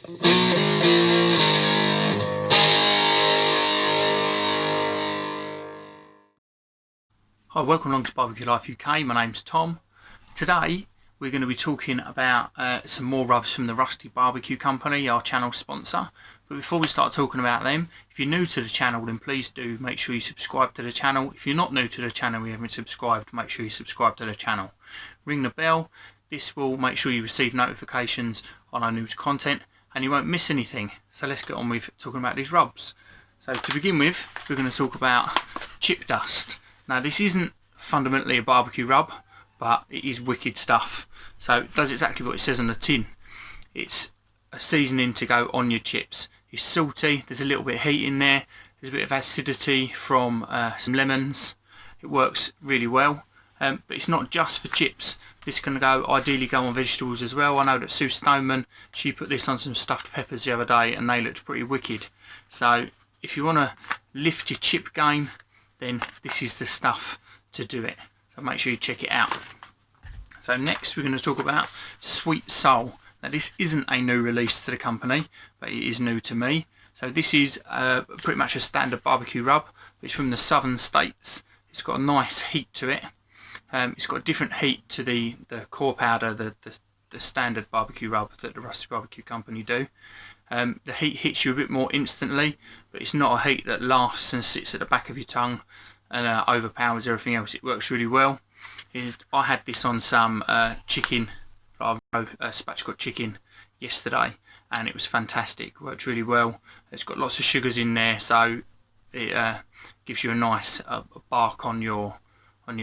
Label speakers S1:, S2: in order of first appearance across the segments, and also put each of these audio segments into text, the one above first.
S1: Hi, welcome along to Barbecue Life UK. My name's Tom. Today we're going to be talking about some more rubs from the Rusty Barbecue Company, our channel sponsor. But before we start talking about them, if you're new to the channel, then please do make sure you subscribe to the channel. If you're not new to the channel and you haven't subscribed, make sure you subscribe to the channel. Ring the bell. This will make sure you receive notifications on our new content and you won't miss anything. So let's get on with talking about these rubs. So to begin with, we're going to talk about chip dust. Now this isn't fundamentally a barbecue rub, but it is wicked stuff. So it does exactly what it says on the tin. It's a seasoning to go on your chips. It's salty, there's a little bit of heat in there, there's a bit of acidity from some lemons. It works really well, but it's not just for chips. This can ideally go on vegetables as well. I know that Sue Stoneman, she put this on some stuffed peppers the other day and they looked pretty wicked. So if you want to lift your chip game, then this is the stuff to do it. So make sure you check it out. So next we're going to talk about Sweet Soul. Now this isn't a new release to the company, but it is new to me. So this is pretty much a standard barbecue rub. It's from the southern states. It's got a nice heat to it. It's got a different heat to the core powder, the standard barbecue rub that the Rusty Barbecue Company do. The heat hits you a bit more instantly, but it's not a heat that lasts and sits at the back of your tongue and overpowers everything else. It works really well. I had this on some chicken, spatchcock chicken yesterday, and it was fantastic. Worked really well. It's got lots of sugars in there, so it gives you a nice bark on your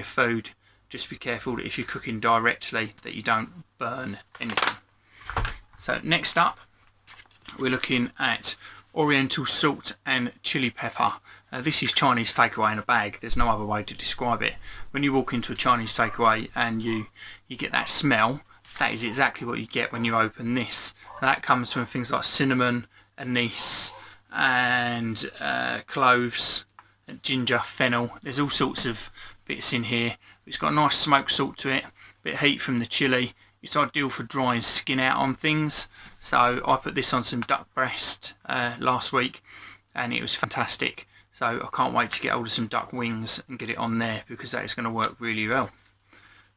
S1: food. Just be careful that if you're cooking directly that you don't burn anything. So next up, we're looking at Oriental salt and chili pepper. This is Chinese takeaway in a bag. There's no other way to describe it. When you walk into a Chinese takeaway and you get that smell, that is exactly what you get when you open this. Now, that comes from things like cinnamon, anise, and cloves, and ginger, fennel. There's all sorts of bits in here. It's got a nice smoked salt to it, bit of heat from the chili. It's ideal for drying skin out on things. So I put this on some duck breast last week and it was fantastic. So I can't wait to get hold of some duck wings and get it on there because that is going to work really well.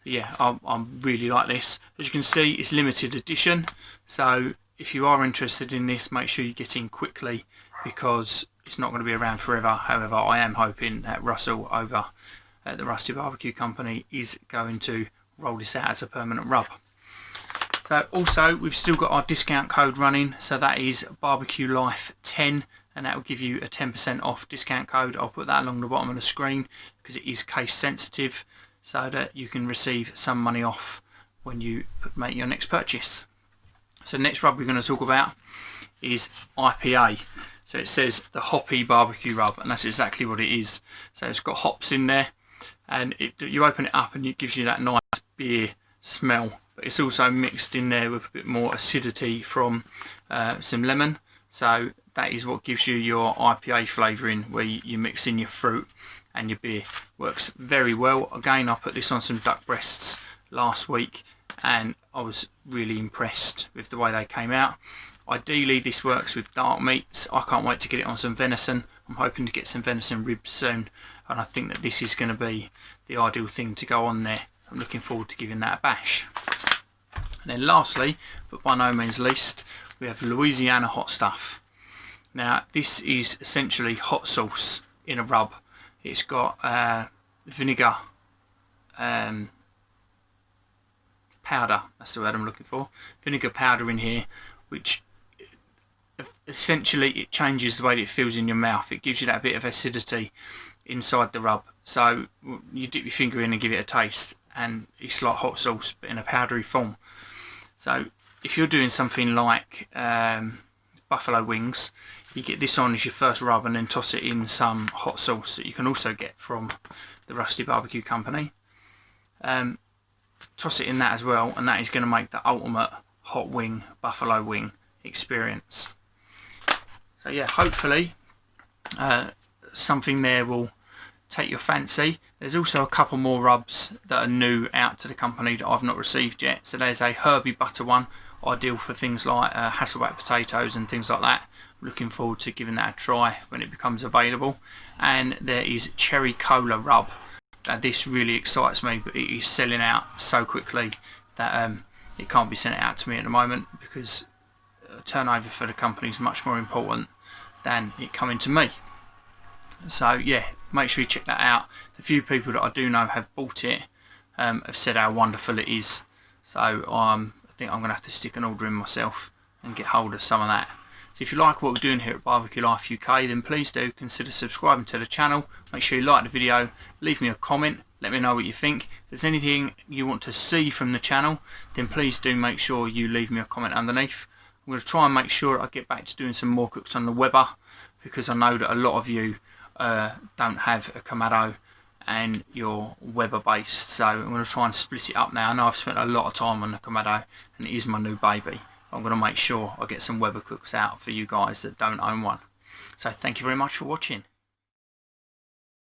S1: So yeah, I really like this. As you can see, it's limited edition. So if you are interested in this, make sure you get in quickly because it's not going to be around forever. However, I am hoping that Russell over at the Rusty Barbecue Company is going to roll this out as a permanent rub. So also we've still got our discount code running, so that is Barbecue Life 10, and that will give you a 10% off discount code. I'll put that along the bottom of the screen because it is case sensitive, so that you can receive some money off when you make your next purchase. So next rub we're going to talk about is IPA. So it says the hoppy barbecue rub, and that's exactly what it is. So it's got hops in there, and you open it up and it gives you that nice beer smell. But it's also mixed in there with a bit more acidity from some lemon. So that is what gives you your IPA flavouring, where you mix in your fruit and your beer. Works very well. Again, I put this on some duck breasts last week and I was really impressed with the way they came out. Ideally this works with dark meats. I can't wait to get it on some venison. I'm hoping to get some venison ribs soon, and I think that this is going to be the ideal thing to go on there. I'm looking forward to giving that a bash. And then lastly, but by no means least, we have Louisiana Hot Stuff. Now this is essentially hot sauce in a rub. It's got vinegar powder, that's the word I'm looking for, vinegar powder in here, which essentially it changes the way that it feels in your mouth. It gives you that bit of acidity inside the rub. So you dip your finger in and give it a taste, and it's like hot sauce but in a powdery form. So if you're doing something like buffalo wings, you get this on as your first rub and then toss it in some hot sauce that you can also get from the Rusty Barbecue Company. Toss it in that as well, and that is going to make the ultimate hot wing, buffalo wing experience. So yeah, hopefully something there will take your fancy. There's also a couple more rubs that are new out to the company that I've not received yet. So there's a Herbie Butter one. ideal for things like Hasselback potatoes and things like that. I'm looking forward to giving that a try when it becomes available. And there is cherry cola rub. Now this really excites me, but it is selling out so quickly that it can't be sent out to me at the moment, because turnover for the company is much more important than it coming to me. So yeah, make sure you check that out. The few people that I do know have bought it have said how wonderful it is. So I think I'm going to have to stick an order in myself and get hold of some of that. So if you like what we're doing here at Barbecue Life UK, then please do consider subscribing to the channel. Make sure you like the video, leave me a comment, let me know what you think. If there's anything you want to see from the channel, then please do make sure you leave me a comment underneath. I'm going to try and make sure I get back to doing some more cooks on the Weber, because I know that a lot of you don't have a kamado and you're Weber based. So I'm going to try and split it up now. I know I've spent a lot of time on the kamado and it is my new baby. I'm going to make sure I get some Weber cooks out for you guys that don't own one. So thank you very much for watching.